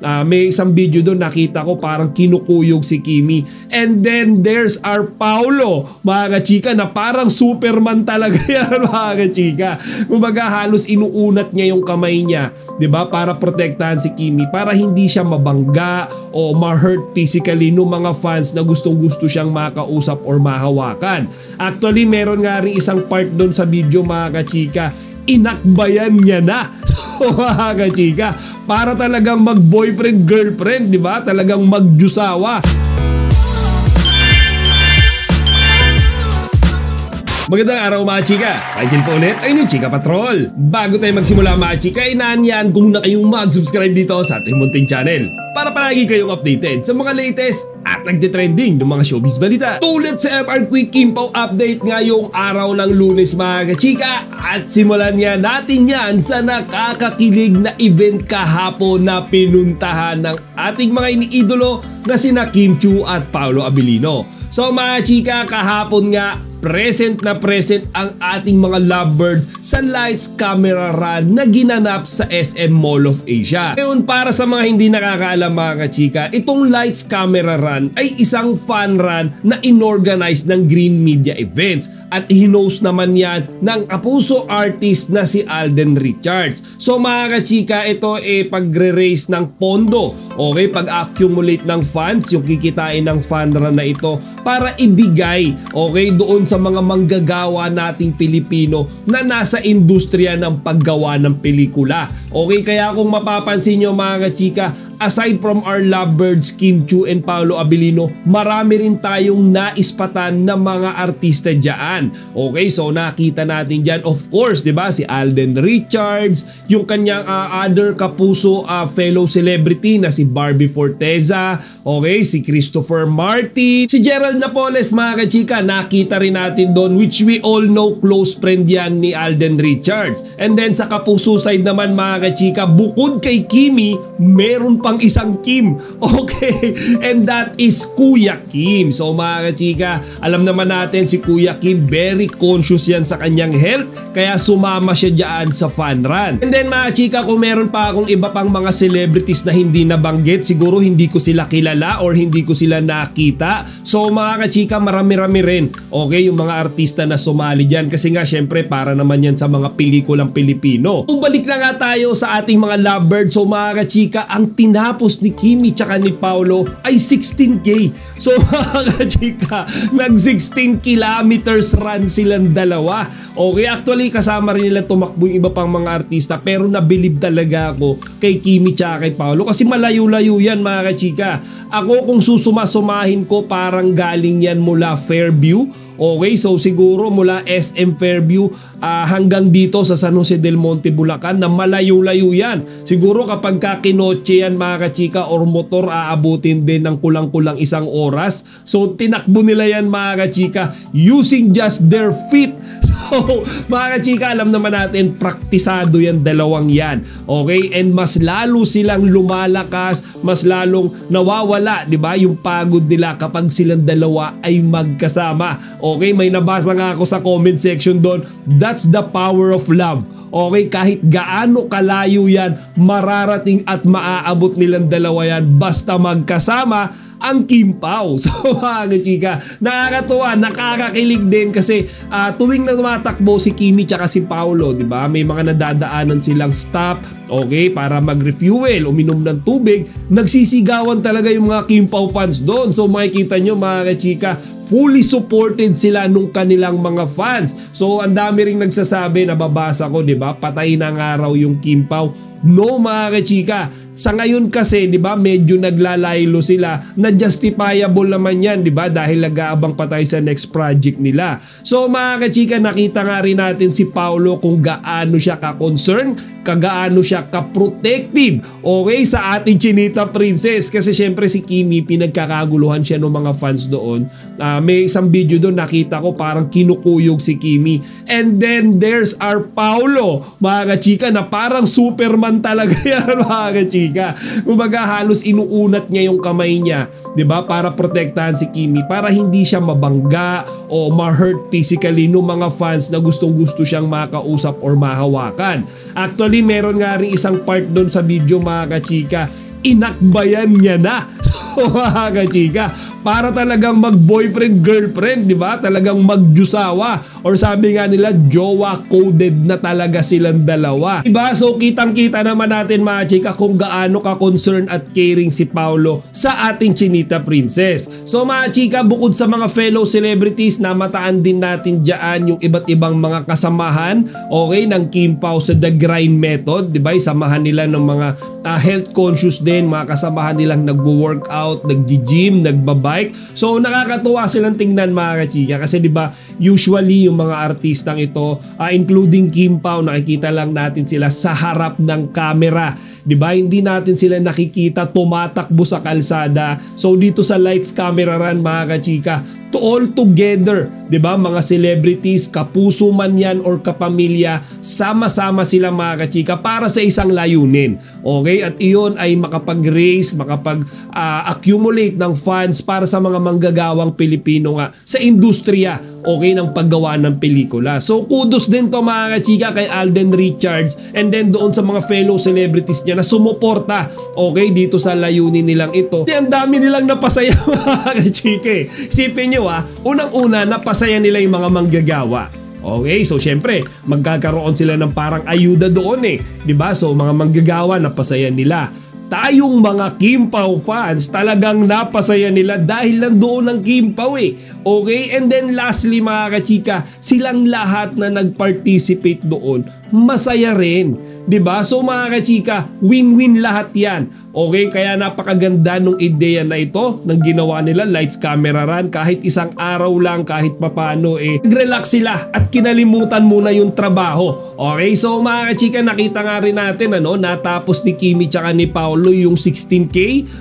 May isang video doon nakita ko parang kinukuyog si Kimi. And then there's our Paulo, mga kachika, na parang Superman talaga yan, mga kachika. Kumbaga halos inuunat niya yung kamay niya, 'di ba, para protektahan si Kimi, para hindi siya mabangga o ma-hurt physically ng mga fans na gustong-gusto siyang makausap or mahawakan. Actually, meron nga rin isang part doon sa video, mga kachika, inakbayan niya na. So, mga kachika, para talagang mag-boyfriend, girlfriend, di ba? Talagang magjusawa. Magandang araw, mga chika. Kaintin po ulit ay ni Chika Patrol. Bago tayo magsimula, mga chika, inaanyan kung muna kayong mag-subscribe dito sa ating munting channel para palagi kayong updated sa mga latest at nagtitrending ng mga showbiz balita. Tulad sa FR Quick Kimpaw update ngayong araw ng Lunes, mga chika. At simulan nga natin yan sa nakakakilig na event kahapon na pinuntahan ng ating mga iniidolo na sina Kim Chiu at Paolo Abilino. So, mga chika, kahapon nga present na present ang ating mga lovebirds sa lights camera run na ginanap sa SM Mall of Asia. Ngayon, para sa mga hindi nakakaalam, mga kachika, itong lights camera run ay isang fan run na inorganize ng Green Media Events at hinost naman yan ng kapuso artist na si Alden Richards. So, mga kachika, ito pagre-raise ng pondo, okay, pag-accumulate ng funds, yung kikitain ng fan run na ito para ibigay, okay, doon sa mga manggagawa nating Pilipino na nasa industriya ng paggawa ng pelikula. Okay, kaya kung mapapansin nyo, mga kachika, aside from our lovebirds Kim Chiu and Paolo Abilino, marami rin tayong naispatan na mga artista dyan. Okay, so nakita natin dyan, of course, di ba, si Alden Richards, yung kanyang other kapuso fellow celebrity na si Barbie Forteza, okay, si Christopher Martin, si Gerald Napoles, mga kachika, nakita rin natin doon, which we all know close friend yan ni Alden Richards. And then sa kapuso side naman, mga kachika, bukod kay Kimi, meron pang isang Kim, okay, and that is Kuya Kim. So, mga kachika, alam naman natin si Kuya Kim, very conscious yan sa kanyang health, kaya sumama siya dyan sa fan run. And then, mga chika, kung meron pa akong iba pang mga celebrities na hindi nabanggit, siguro hindi ko sila kilala or hindi ko sila nakita. So, mga kachika, marami-rami rin, okay, yung mga artista na sumali dyan, kasi nga syempre para naman yan sa mga pelikulang Pilipino. So, balik na nga tayo sa ating mga lovebirds. So, mga kachika, ang tinapos ni Kimi tsaka ni Paolo ay 16K. So, mga kachika, nag 16 kilometers run silang dalawa. Okay, actually kasama rin nila tumakbo yung iba pang mga artista, pero nabilib talaga ako kay Kimi tsaka kay Paolo kasi malayo-layo yan, mga kachika. Ako kung susuma-sumahin ko, parang galing yan mula Fairview. Okay, so siguro mula SM Fairview hanggang dito sa San Jose del Monte, Bulacan, na malayo-layo yan. Siguro kapag kakinotse yan, mga kachika, or motor, aabutin din ng kulang-kulang isang oras. So tinakbo nila yan, mga kachika, using just their feet. So, mga kachika, alam naman natin, praktisado yan, dalawang yan. Okay, and mas lalo silang lumalakas, mas lalong nawawala, di ba, yung pagod nila kapag silang dalawa ay magkasama. Okay, may nabasa nga ako sa comment section doon, that's the power of love. Okay, kahit gaano kalayo yan, mararating at maaabot nilang dalawa yan basta magkasama ang Kimpaw. So, mga kachika, nakakatuwa, nakakakilig din kasi tuwing na tumatakbo si Kimi tsaka si Paolo, di ba, may mga nadadaanan silang stop, okay, para mag-refuel, uminom ng tubig, nagsisigawan talaga yung mga Kimpaw fans doon. So, makikita nyo, mga kachika, fully supported sila nung kanilang mga fans. So, ang dami ring nagsasabi, nababasa ko, di ba, patay na nga raw yung Kimpaw. No, mga kachika, sa ngayon kasi, di ba, medyo naglalaylo sila, na justifiable naman yan, di ba, dahil nag-aabang pa tayo sa next project nila. So, mga kachika, nakita nga rin natin si Paolo kung gaano siya ka-concern, kagaano siya ka-protective, okay, sa ating Chinita Princess. Kasi syempre si Kimi, pinagkakaguluhan siya ng mga fans doon. May isang video doon nakita ko parang kinukuyog si Kimi. And then there's our Paolo, mga kachika, na parang Superman talaga yan, mga kachika. Kumbaga halos inuunat niya yung kamay niya, 'di ba, para protektahan si Kimi, para hindi siya mabangga o ma-hurt physically ng mga fans na gustong-gusto siyang makausap or mahawakan. Actually, meron nga rin isang part doon sa video, mga kachika, inakbayan niya na. So mga kachika, para talagang mag-boyfriend, girlfriend, di ba? Talagang magjusawa. Or sabi nga nila, jowa coded na talaga silang dalawa. Diba? So kitang-kita naman natin mga chika kung gaano ka-concerned at caring si Paolo sa ating Chinita Princess. So mga chika, bukod sa mga fellow celebrities, namataan din natin dyan yung iba't ibang mga kasamahan, okay, ng Kim Pao sa The Grind Method. Diba? Samahan nila ng mga health conscious din, mga kasamahan nilang nagwo-workout, nagji-gym, nagbabike. So nakakatuwa silang tingnan mga kachika kasi diba usually yung mga artistang ito, including Kim Pao, nakikita lang natin sila sa harap ng camera. Diba? Hindi natin sila nakikita tumatakbo sa kalsada. So dito sa Lights Camera Run mga kachika, to all together, 'di ba? Mga celebrities, kapuso man 'yan or kapamilya, sama-sama sila mga kachika para sa isang layunin. Okay? At iyon ay makapag-raise, makapag-accumulate ng funds para sa mga manggagawang Pilipino nga sa industriya, okay, ng paggawa ng pelikula. So kudos din to mga kachika kay Alden Richards and then doon sa mga fellow celebrities niya na sumuporta, okay, dito sa layunin nilang ito. Ang dami nilang napasaya mga kachika. Isipin nyo unang-una napasaya nila yung mga manggagawa. Okay, so syempre magkakaroon sila ng parang ayuda doon diba? So mga manggagawa napasaya nila. Tayong mga Kim Pao fans talagang napasaya nila dahil nandoon ang Kim Pao Okay, and then lastly mga kachika, silang lahat na nag-participate doon masaya rin. Diba? So mga kachika, win-win lahat yan. Okay, kaya napakaganda nung ideya na ito ng ginawa nila, Lights Camera Run. Kahit isang araw lang, kahit papano nag-relax sila at kinalimutan muna yung trabaho. Okay, so mga kachika, nakita nga rin natin natapos ni Kimi tsaka ni Paolo yung 16K.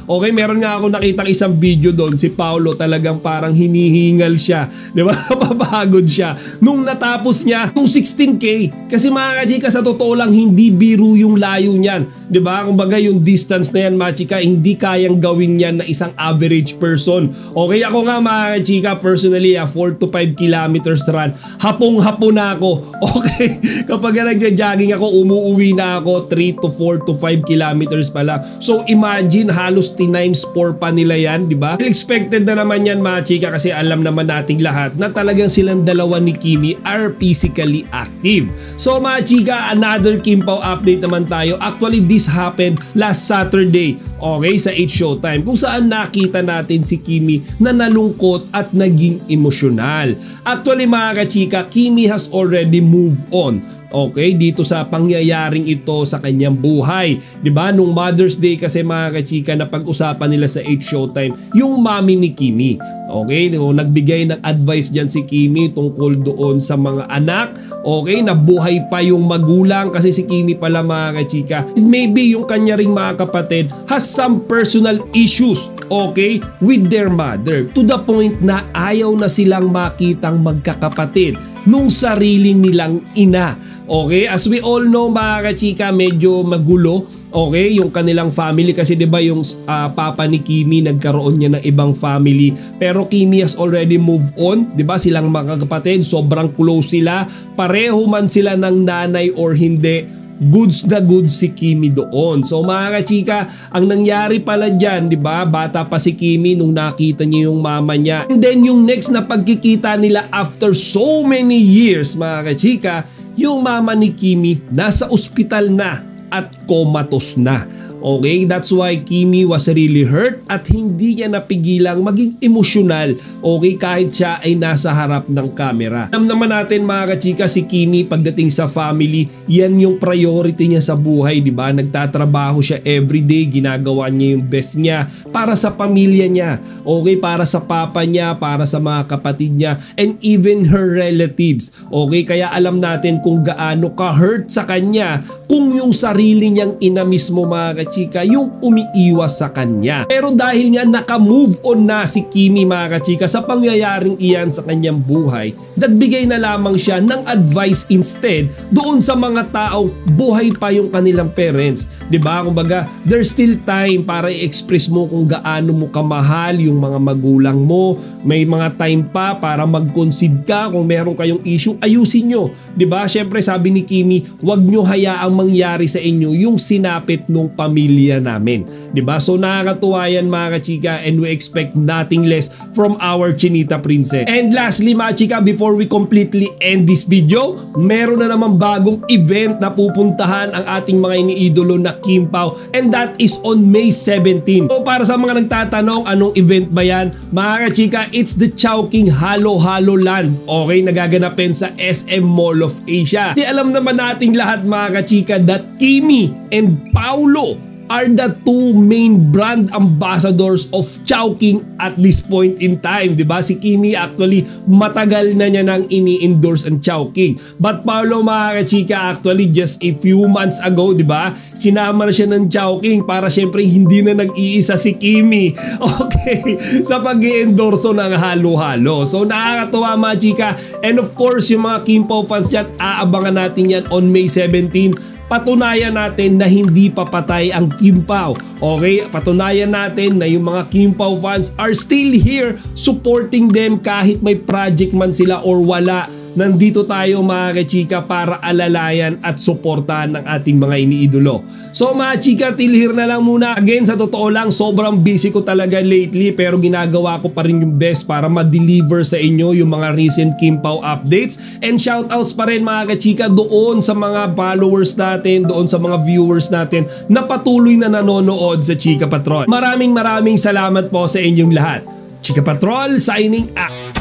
Okay, meron nga ako nakitang isang video doon, si Paolo talagang parang hinihingal siya. Diba? Napapagod siya nung natapos niya yung 16K. Kasi mga kachika, sa totoo lang, hindi biro yung layo niyan. Diba? Kumbaga yung distance na yan mga chika, hindi kayang gawin yan na isang average person. Okay, ako nga mga chika, personally 4 to 5 kilometers run, hapong-hapon na ako. Okay, kapag nagja-jogging ako, umuuwi na ako 3 to 4 to 5 kilometers pa lang. So imagine, halos times 4 pa nila yan, diba? Expected na naman yan mga chika kasi alam naman nating lahat na talagang silang dalawa ni Kimi are physically active. So mga chika, another Kim Pao update naman tayo. Actually, this happened last Saturday, okay, sa 8 Showtime, kung saan nakita natin si Kimi na nalungkot at naging emosyonal. Actually mga kachika, Kimi has already moved on, okay, dito sa pangyayaring ito sa kanyang buhay. Diba? Nung Mother's Day kasi mga kachika, na pag-usapan nila sa 8 Showtime yung mami ni Kimi. Okay, nagbigay ng advice dyan si Kimi tungkol doon sa mga anak. Okay, na buhay pa yung magulang kasi si Kimi pala mga kachika, maybe yung kanya ring mga kapatid has some personal issues, okay, with their mother. To the point na ayaw na silang makitang magkakapatid nung sarili nilang ina. Okay, as we all know mga kachika, medyo magulo, okay, yung kanilang family kasi 'di ba yung papa ni Kimi nagkaroon niya ng ibang family, pero Kimi has already moved on, 'di ba? Silang mga kapatid, sobrang close sila, pareho man sila ng nanay or hindi, goods na goods si Kimi doon. So mga kachika, ang nangyari pala dyan, di ba, bata pa si Kimi nung nakita niya yung mama niya. And then yung next na pagkikita nila after so many years mga kachika, yung mama ni Kimi nasa ospital na at comatose na. Okay, that's why Kimi was really hurt at hindi niya napigilang maging emosyonal, okay, kahit siya ay nasa harap ng camera. Alam naman natin mga kachika, si Kimi pagdating sa family, yan yung priority niya sa buhay, di ba? Nagtatrabaho siya everyday, ginagawa niya yung best niya para sa pamilya niya, okay, para sa papa niya, para sa mga kapatid niya, and even her relatives. Okay, kaya alam natin kung gaano ka-hurt sa kanya kung yung sarili niyang ina mismo mga kachika yung umiiwas sa kanya. Pero dahil nga naka-move on na si Kimi mga kachika sa pangyayaring iyan sa kanyang buhay, nagbigay na lamang siya ng advice instead doon sa mga taong buhay pa yung kanilang parents. Diba? Kumbaga, there's still time para i-express mo kung gaano mo kamahal yung mga magulang mo. May mga time pa para mag-concede ka kung meron kayong issue, ayusin nyo. Diba? Siyempre sabi ni Kimi, wag nyo hayaang mangyari sa inyo yung sinapit nung pamilya pamilya namin. 'Di ba? So nakakatuwa yan mga kachika, and we expect nothing less from our Chinita Princess. And lastly mga chika, before we completely end this video, meron na naman bagong event na pupuntahan ang ating mga iniidolo na Kim Pao, and that is on May 17. So para sa mga nagtatanong anong event ba yan, mga kachika, it's the Chowking Halo Halo Land. Okay, nagaganapin sa SM Mall of Asia. Kasi alam naman nating lahat mga kachika that Kimi and Paulo are the two main brand ambassadors of Chowking at this point in time, 'di ba? Si Kimi actually matagal na niya nang ini-endorse ang Chowking. But Paulo mga kachika, actually just a few months ago, 'di ba? Sinama na siya ng Chowking para syempre hindi na nag-iisa si Kimi. Okay, sa pag-i-endorso ng halo-halo. So nakakatuwa mga chika, and of course yung mga Kim Pao fans dyan, aabangan natin yan on May 17. Patunayan natin na hindi papatay ang Kim Pao. Okay? Patunayan natin na yung mga Kim Pao fans are still here supporting them kahit may project man sila or wala. Nandito tayo mga kachika para alalayan at suportahan ng ating mga iniidolo. So mga chika, till here na lang muna. Again, sa totoo lang, sobrang busy ko talaga lately, pero ginagawa ko pa rin yung best para ma-deliver sa inyo yung mga recent Kim Pao updates. And shoutouts pa rin mga kachika doon sa mga followers natin, doon sa mga viewers natin na patuloy na nanonood sa Chika Patrol. Maraming salamat po sa inyong lahat. Chika Patrol signing out.